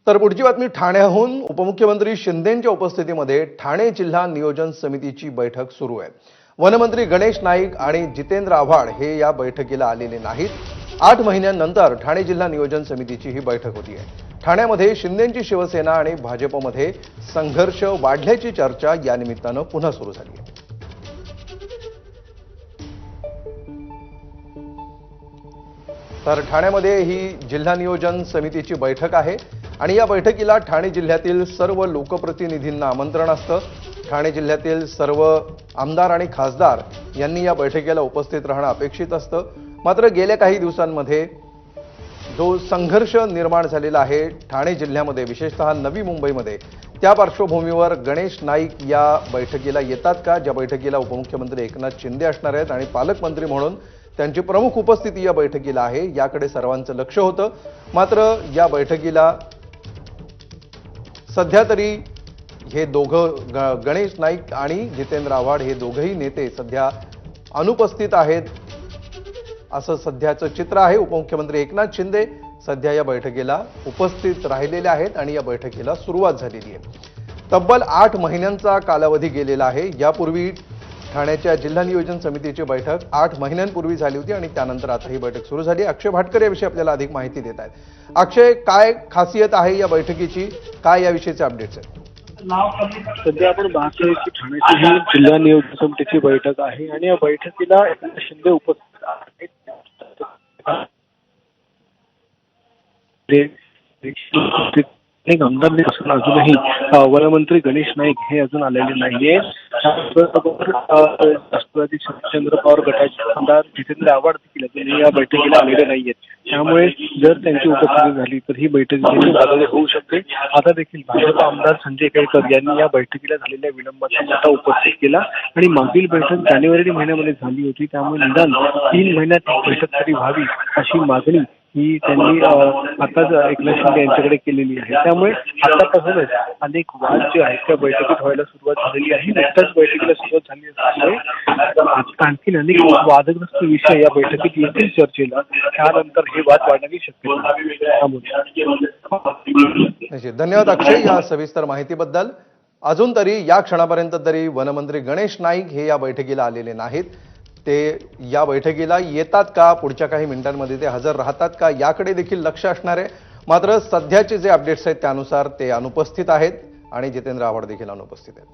तर पुढची बातमी ठाण्याहून उपमुख्यमंत्री शिंदेंच्या उपस्थितीमध्ये ठाणे जिल्हा नियोजन समितीची बैठक सुरू आहे। वनमंत्री गणेश नाईक आणि जितेंद्र आव्हाड हे या बैठकीला आलेले नाहीत। 8 महिन्यांनंतर ठाणे जिल्हा नियोजन समितीची ही बैठक होती आहे। ठाण्यामध्ये शिंदेंची शिवसेना आणि भाजपमध्ये संघर्ष वाढल्याची चर्चा या निमित्तानं पुन्हा सुरू झाली आहे। तर ठाण्यामध्ये ही जिल्हा नियोजन समितीची बैठक आहे आणि या बैठकीला ठाणे जिल्ह्यातील सर्व लोकप्रतिनिधींना आमंत्रण असतं। ठाणे जिल्ह्यातील सर्व आमदार आणि खासदार यांनी या बैठकीला उपस्थित राहणं अपेक्षित असतं। मात्र गेल्या काही दिवसांमध्ये जो संघर्ष निर्माण झालेला आहे ठाणे जिल्ह्यामध्ये, विशेषतः नवी मुंबईमध्ये, त्या पार्श्वभूमीवर गणेश नाईक या बैठकीला येतात का? ज्या बैठकीला उपमुख्यमंत्री एकनाथ शिंदे असणार आहेत आणि पालकमंत्री म्हणून त्यांची प्रमुख उपस्थिती या बैठकीला आहे, याकडे सर्वांचं लक्ष होतं। मात्र या बैठकीला सध्या तरी हे दोघं गणेश नाईक आणि जितेंद्र आव्हाड हे दोघंही नेते सध्या अनुपस्थित आहेत असं सध्याचं चित्र आहे। उपमुख्यमंत्री एकनाथ शिंदे सध्या या बैठकीला उपस्थित राहिलेले आहेत आणि या बैठकीला सुरुवात झालेली आहे। तब्बल 8 महिन्यांचा कालावधी गेलेला आहे। यापूर्वी ठाण्याच्या जिल्हा नियोजन समितीची बैठक 8 महिन्यांपूर्वी झाली होती आणि त्यानंतर आता ही बैठक सुरू झाली। अक्षय भाटकर याविषयी आपल्याला अधिक माहिती देत आहेत। अक्षय, काय खासियत आहे या बैठकीची? काय याविषयीचे अपडेट्स आहेत? सध्या आपण पाहतोय की ठाण्याची ही जिल्हा नियोजन समितीची बैठक आहे आणि या बैठकीला एकनाथ शिंदे उपस्थित आहेत। अनेक आमदार असून अजूनही वनमंत्री गणेश नाईक हे अजून आलेले नाहीये। राष्ट्रवादी शरदचंद्र पवार गटाचे आमदार जितेंद्र आव्हाड देखील अजूनही या बैठकीला आलेले नाहीयेत। त्यामुळे जर त्यांची उपस्थिती झाली तर ही बैठक देखील होऊ शकते। आता देखील भाजप आमदार संजय केळकर यांनी या बैठकीला झालेल्या विलंबाचा मुद्दा उपस्थित केला आणि मागील बैठक जानेवारी महिन्यामध्ये झाली होती, त्यामुळे निदान 3 महिन्यात बैठक तरी व्हावी अशी मागणी ही त्यांनी आताच एकनाथ शिंदे यांच्याकडे केलेली आहे। त्यामुळे आतापासूनच अनेक वाद जे आहेत त्या बैठकीत व्हायला सुरुवात झालेली आहे। नुकताच बैठकीला सुरुवात झाली असल्यामुळे आणखी अनेक वादग्रस्त विषय या बैठकीत येतील चर्चेला। त्यानंतर हे वाद वाढण्याची शक्यता आहे। धन्यवाद अक्षय या सविस्तर माहितीबद्दल। अजून तरी या क्षणापर्यंत तरी वनमंत्री गणेश नाईक हे या बैठकीला आलेले नाहीत। ते या बैठकीला येतात का, पुढच्या काही मिनिटांमध्ये ते हजर राहतात का, याकडे देखील लक्ष असणार आहे। मात्र सध्याचे जे अपडेट्स आहेत त्यानुसार ते अनुपस्थित आहेत आणि जितेंद्र आव्हाड देखील अनुपस्थित आहेत।